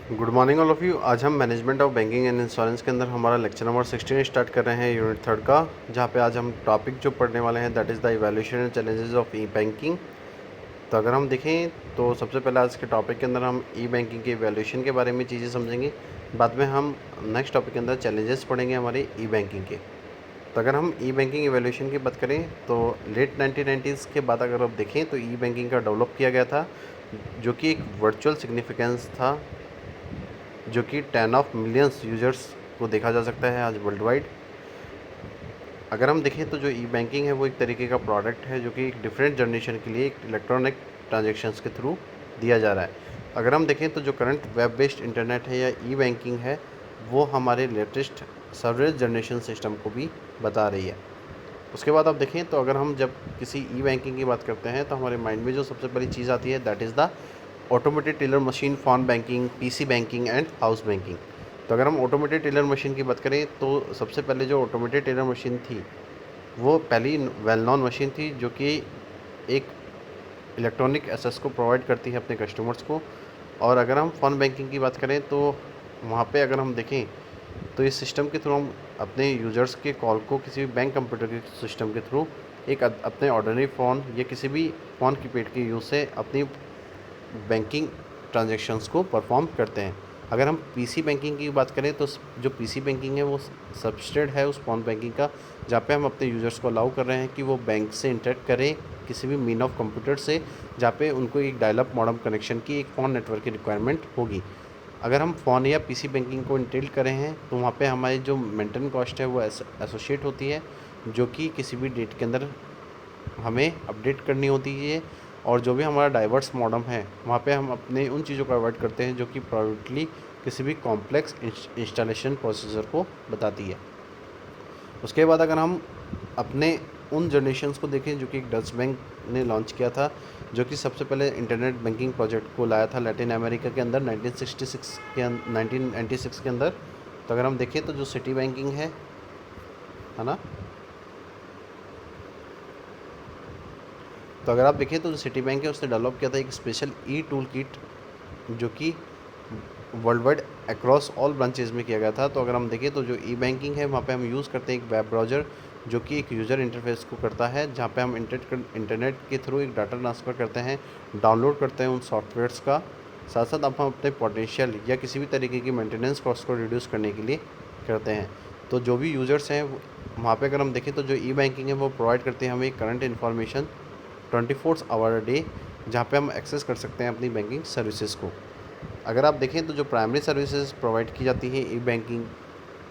Good morning all of you. आज हम management of banking and insurance के अंदर हमारा लेक्चर नंबर 16 स्टार्ट कर रहे हैं, यूनिट 3 का, जहाँ पे आज हम टॉपिक जो पढ़ने वाले हैं that is the evaluation and challenges of E banking. तो अगर हम देखें तो सबसे पहले आज के टॉपिक के अंदर हम ई बैंकिंग के इवैल्यूएशन के बारे में चीज़ें समझेंगे। बाद में हम नेक्स्ट टॉपिक के अंदर चैलेंजेस पढ़ेंगे हमारे ई बैंकिंग के। तो अगर हम ई बैंकिंग इवैल्यूएशन की बात करें तो लेट 1990s के बाद अगर आप देखें तो ई बैंकिंग का डेवलप किया गया था, जो कि एक वर्चुअल सिग्निफिकेंस था, जो कि 10 ऑफ मिलियंस यूजर्स को देखा जा सकता है आज वर्ल्ड वाइड। अगर हम देखें तो जो ई बैंकिंग है वो एक तरीके का प्रोडक्ट है जो कि एक डिफरेंट जनरेशन के लिए एक इलेक्ट्रॉनिक ट्रांजेक्शन्स के थ्रू दिया जा रहा है। अगर हम देखें तो जो करंट वेब बेस्ड इंटरनेट है या ई बैंकिंग है वो हमारे लेटेस्ट सर्विस जनरेशन सिस्टम को भी बता रही है। उसके बाद आप देखें तो अगर हम जब किसी ई बैंकिंग की बात करते हैं तो हमारे माइंड में जो सबसे पहली चीज़ आती है that is the automated teller machine, phone banking, PC banking and house banking. तो अगर हम ऑटोमेटेड टेलर मशीन की बात करें तो सबसे पहले जो ऑटोमेटेड टेलर मशीन थी वो पहली वेल नॉन मशीन थी जो कि एक इलेक्ट्रॉनिक एसेस को प्रोवाइड करती है अपने कस्टमर्स को। और अगर हम फ़ोन बैंकिंग की बात करें तो वहाँ पे अगर हम देखें तो इस सिस्टम के थ्रू हम अपने यूज़र्स के कॉल को किसी भी बैंक कंप्यूटर के सिस्टम के थ्रू एक अपने ऑर्डिनरी फ़ोन या किसी भी फ़ोन कीपैड के यूज़ से अपनी बैंकिंग ट्रांजैक्शंस को परफॉर्म करते हैं। अगर हम पीसी बैंकिंग की बात करें तो जो पीसी बैंकिंग है वो सबस्टेट है उस फ़ोन बैंकिंग का, जहाँ पे हम अपने यूज़र्स को अलाउ कर रहे हैं कि वो बैंक से इंटरेक्ट करें किसी भी मीन ऑफ कंप्यूटर से, जहाँ पे उनको एक डायल अप मॉडेम कनेक्शन की एक फ़ोन नेटवर्क की रिक्वायरमेंट होगी। अगर हम फ़ोन या पीसी बैंकिंग को इंटेल करें हैं तो वहाँ पे हमारी जो मेंटेन कॉस्ट है वो एसोसिएट होती है, जो कि किसी भी डेट के अंदर हमें अपडेट करनी होती है। और जो भी हमारा डाइवर्स मॉडम है वहाँ पे हम अपने उन चीज़ों को अवॉइड करते हैं जो कि प्राइवेटली किसी भी कॉम्प्लेक्स इंस्टॉलेशन प्रोसीजर को बताती है। उसके बाद अगर हम अपने उन जनरेशन्स को देखें जो कि एक डच बैंक ने लॉन्च किया था, जो कि सबसे पहले इंटरनेट बैंकिंग प्रोजेक्ट को लाया था लैटिन अमेरिका के अंदर 1996 के अंदर। तो अगर हम देखें तो जो सिटी बैंकिंग है ना, तो अगर आप देखें तो जो सिटी बैंक है उसने डेवलप किया था एक स्पेशल ई टूल किट जो कि world wide across all branches में किया गया था। तो अगर हम देखें तो जो ई बैंकिंग है वहाँ पे हम यूज़ करते हैं एक वेब ब्राउज़र जो कि एक यूज़र इंटरफेस को करता है, जहाँ पे हम इंटरनेट के थ्रू एक डाटा ट्रांसफ़र करते हैं, डाउनलोड करते हैं उन सॉफ्टवेयर्स का। साथ साथ अब हम अपने पोटेंशियल या किसी भी तरीके की मेंटेनेंस कॉस्ट को रिड्यूस करने के लिए करते हैं। तो जो भी यूज़र्स हैं वहाँ पे अगर हम देखें तो जो ई बैंकिंग है वो प्रोवाइड करते हैं हमें करंट इन्फॉर्मेशन 24 आवर डे, जहाँ पे हम एक्सेस कर सकते हैं अपनी बैंकिंग सर्विसेज को। अगर आप देखें तो जो प्राइमरी सर्विसेज प्रोवाइड की जाती हैं ई बैंकिंग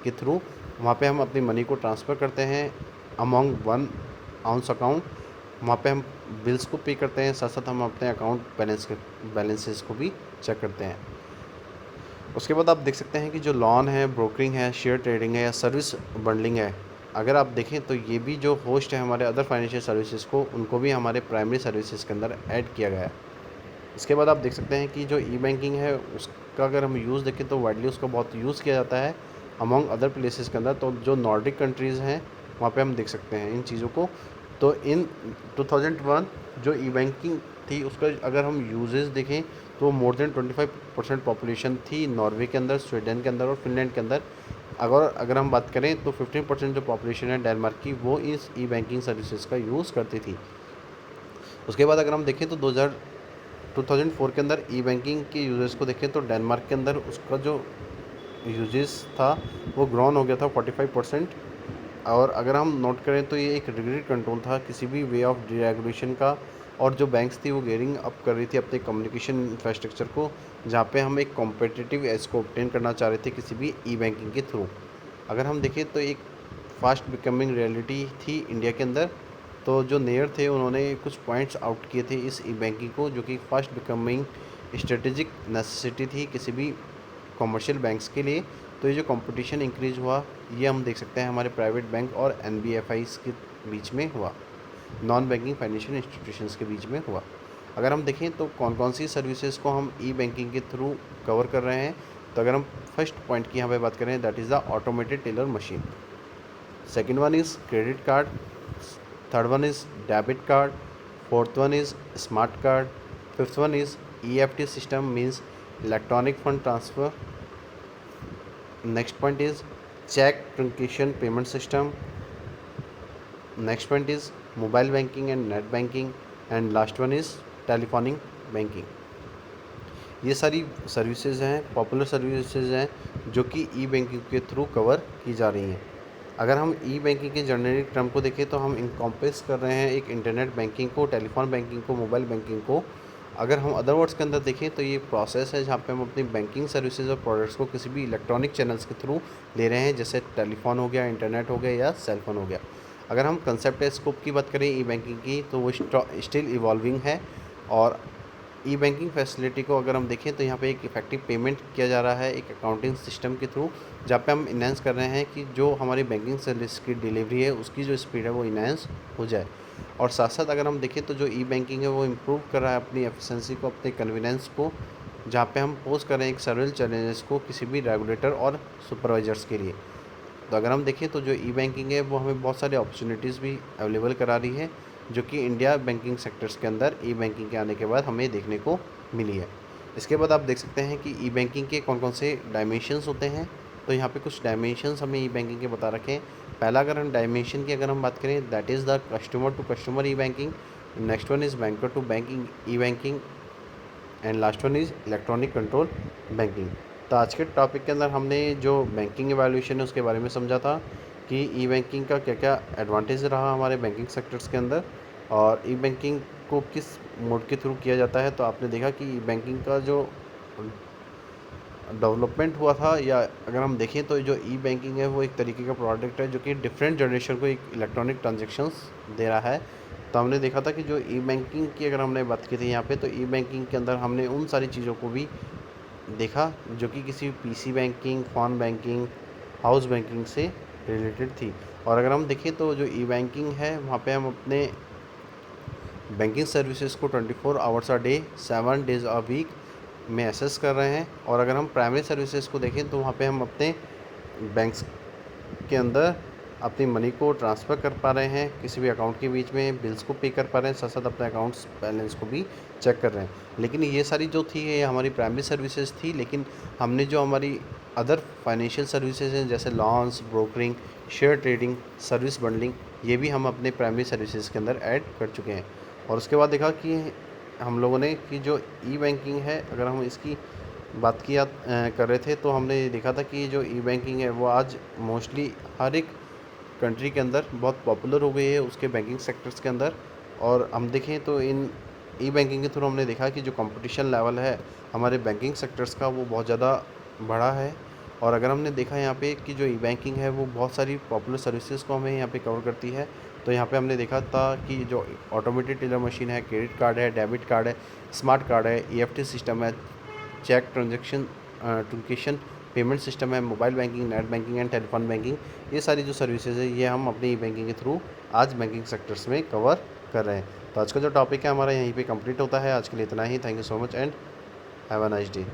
के थ्रू, वहाँ पे हम अपनी मनी को ट्रांसफ़र करते हैं अमॉन्ग वन आउंस अकाउंट, वहाँ पे हम बिल्स को पे करते हैं, साथ साथ हम अपने अकाउंट बैलेंसेस को भी चेक करते हैं। उसके बाद आप देख सकते हैं कि जो लॉन है, ब्रोकरिंग है, शेयर ट्रेडिंग है या सर्विस बंडलिंग है, अगर आप देखें तो ये भी जो होस्ट है हमारे अदर फाइनेंशियल सर्विसेज को, उनको भी हमारे प्राइमरी सर्विसेज के अंदर ऐड किया गया है। इसके बाद आप देख सकते हैं कि जो ई बैंकिंग है उसका अगर हम यूज़ देखें तो वाइडली उसका बहुत यूज़ किया जाता है अमॉन्ग अदर प्लेसेस के अंदर। तो जो नॉर्डिक कंट्रीज़ हैं वहाँ पे हम देख सकते हैं इन चीज़ों को। तो इन 2001 जो ई बैंकिंग थी उसका अगर हम यूजेस देखें तो मोर देन 25% पॉपुलेशन थी नॉर्वे के अंदर, स्वीडन के अंदर और फिनलैंड के अंदर। अगर हम बात करें तो 15% जो पॉपुलेशन है डेनमार्क की वो इस ई बैंकिंग सर्विसेज का यूज़ करती थी। उसके बाद अगर हम देखें तो 2004 के अंदर ई बैंकिंग के यूजर्स को देखें तो डेनमार्क के अंदर उसका जो यूजेस था वो ग्रॉन हो गया था 45%। और अगर हम नोट करें तो ये एक रिग्रेड कंट्रोल था किसी भी वे ऑफ डीरेगुलेशन का, और जो बैंक्स थी वो गेयरिंग अप कर रही थी अपने कम्युनिकेशन इंफ्रास्ट्रक्चर को, जहाँ पे हम एक कॉम्पिटिटिव एज को ऑब्टेन करना चाह रहे थे किसी भी ई बैंकिंग के थ्रू। अगर हम देखें तो एक फास्ट बिकमिंग रियलिटी थी इंडिया के अंदर। तो जो नेयर थे उन्होंने कुछ पॉइंट्स आउट किए थे इस ई बैंकिंग को, जो कि फास्ट बिकमिंग स्ट्रेटेजिक नेसेसिटी थी किसी भी कमर्शियल बैंक्स के लिए। तो ये जो कंपटीशन इंक्रीज हुआ ये हम देख सकते हैं हमारे प्राइवेट बैंक और एनबीएफआईज़ के बीच में हुआ, नॉन बैंकिंग फाइनेंशियल इंस्टीट्यूशंस के बीच में हुआ। अगर हम देखें तो कौन कौन सी सर्विसेज को हम ई बैंकिंग के थ्रू कवर कर रहे हैं, तो अगर हम फर्स्ट पॉइंट की यहाँ पे बात करें that is the automated teller machine, second one is credit card, third one is debit card, fourth one is smart card, fifth one is EFT system means electronic fund transfer. Next point is cheque truncation payment system. Next point is mobile banking and net banking. And last one is telephonic banking. ये सारी services हैं, popular services हैं जो कि E banking के through cover की जा रही हैं। अगर हम ई बैंकिंग के जेनेरिक टर्म को देखें तो हम इनकॉम्प्रेस कर रहे हैं एक इंटरनेट बैंकिंग को, टेलीफोन बैंकिंग को, मोबाइल बैंकिंग को। अगर हम अदर वर्ड्स के अंदर देखें तो ये प्रोसेस है जहाँ पे हम अपनी बैंकिंग सर्विसेज और प्रोडक्ट्स को किसी भी इलेक्ट्रॉनिक चैनल्स के थ्रू ले रहे हैं, जैसे टेलीफोन हो गया, इंटरनेट हो गया या सेल फोन हो गया। अगर हम कंसेप्ट स्कोप की बात करें ई बैंकिंग की तो वो स्टिल इवॉल्विंग है। और ई बैंकिंग फैसिलिटी को अगर हम देखें तो यहाँ पे एक इफेक्टिव पेमेंट किया जा रहा है एक अकाउंटिंग सिस्टम के थ्रू, जहाँ पे हम इन्हेंस कर रहे हैं कि जो हमारी बैंकिंग सर्विस की डिलीवरी है उसकी जो स्पीड है वो इन्हेंस हो जाए। और साथ साथ अगर हम देखें तो जो ई बैंकिंग है वो इम्प्रूव कर रहा है अपनी एफिशिएंसी को, अपने कन्वीनियंस को, जहाँ पे हम पोज कर रहे हैं एक सर्विल चैलेंजेस को किसी भी रेगुलेटर और सुपरवाइजर्स के लिए। तो अगर हम देखें तो जो ई बैंकिंग है वो हमें बहुत सारी अपॉर्चुनिटीज़ भी अवेलेबल करा रही है, जो कि इंडिया बैंकिंग सेक्टर्स के अंदर ई बैंकिंग के आने के बाद हमें देखने को मिली है। इसके बाद आप देख सकते हैं कि ई बैंकिंग के कौन कौन से डायमेंशंस होते हैं। तो यहाँ पे कुछ डायमेंशंस हमें ई बैंकिंग के बता रखे हैं। पहला अगर हम डायमेंशन की अगर हम बात करें, that is the customer to customer E banking. Next one is banker to banking E banking. And last one is electronic control banking. तो आज के टॉपिक के अंदर हमने जो बैंकिंग एवैल्यूएशन है उसके बारे में समझा था कि ई बैंकिंग का क्या क्या एडवांटेज रहा हमारे बैंकिंग सेक्टर्स के अंदर, और ई बैंकिंग को किस मोड के थ्रू किया जाता है। तो आपने देखा कि ई बैंकिंग का जो डेवलपमेंट हुआ था, या अगर हम देखें तो जो ई बैंकिंग है वो एक तरीके का प्रोडक्ट है जो कि डिफरेंट जनरेशन को एक इलेक्ट्रॉनिक ट्रांजेक्शन्स दे रहा है। तो हमने देखा था कि जो ई बैंकिंग की अगर हमने बात की थी यहाँ पे, तो ई बैंकिंग के अंदर हमने उन सारी चीज़ों को भी देखा जो कि किसी PC banking, phone banking, house banking से रिलेटेड थी। और अगर हम देखें तो जो ई बैंकिंग है वहाँ पे हम अपने बैंकिंग सर्विसेज को 24 hours a day 7 days a week में एक्सेस कर रहे हैं। और अगर हम प्राइमरी सर्विसेज को देखें तो वहाँ पे हम अपने बैंक्स के अंदर अपनी मनी को ट्रांसफ़र कर पा रहे हैं किसी भी अकाउंट के बीच में, बिल्स को पे कर पा रहे हैं, साथ साथ अपने अकाउंट्स बैलेंस को भी चेक कर रहे हैं। लेकिन ये सारी जो थी ये हमारी प्राइमरी सर्विसेज थी, लेकिन हमने जो हमारी अदर फाइनेंशियल सर्विसेज हैं जैसे loans, brokering, share trading, service bundling, ये भी हम अपने प्राइमरी सर्विसेज के अंदर ऐड कर चुके हैं। और उसके बाद देखा कि हम लोगों ने कि जो ई बैंकिंग है अगर हम इसकी बात किया कर रहे थे तो हमने देखा था कि जो ई बैंकिंग है वो आज मोस्टली हर एक कंट्री के अंदर बहुत पॉपुलर हो गई है उसके बैंकिंग सेक्टर्स के अंदर। और हम देखें तो इन ई बैंकिंग के थ्रू हमने देखा कि जो कंपटीशन लेवल है हमारे बैंकिंग सेक्टर्स का वो बहुत ज़्यादा बढ़ा है। और अगर हमने देखा यहाँ पे कि जो ई बैंकिंग है वो बहुत सारी पॉपुलर सर्विसेज को हमें यहाँ पे कवर करती है। तो यहाँ पे हमने देखा था कि जो ऑटोमेटेड टेलर मशीन है, क्रेडिट कार्ड है, डेबिट कार्ड है, स्मार्ट कार्ड है, ईएफटी सिस्टम है, cheque transaction transaction payment system है, mobile banking, net banking and telephone banking, ये सारी जो सर्विसेज है ये हम अपनी ई बैंकिंग के थ्रू आज बैंकिंग सेक्टर्स में कवर कर रहे हैं। तो आज का जो टॉपिक है हमारा यहीं पे कंप्लीट होता है। आज के लिए इतना ही। Thank you so much and have a nice day.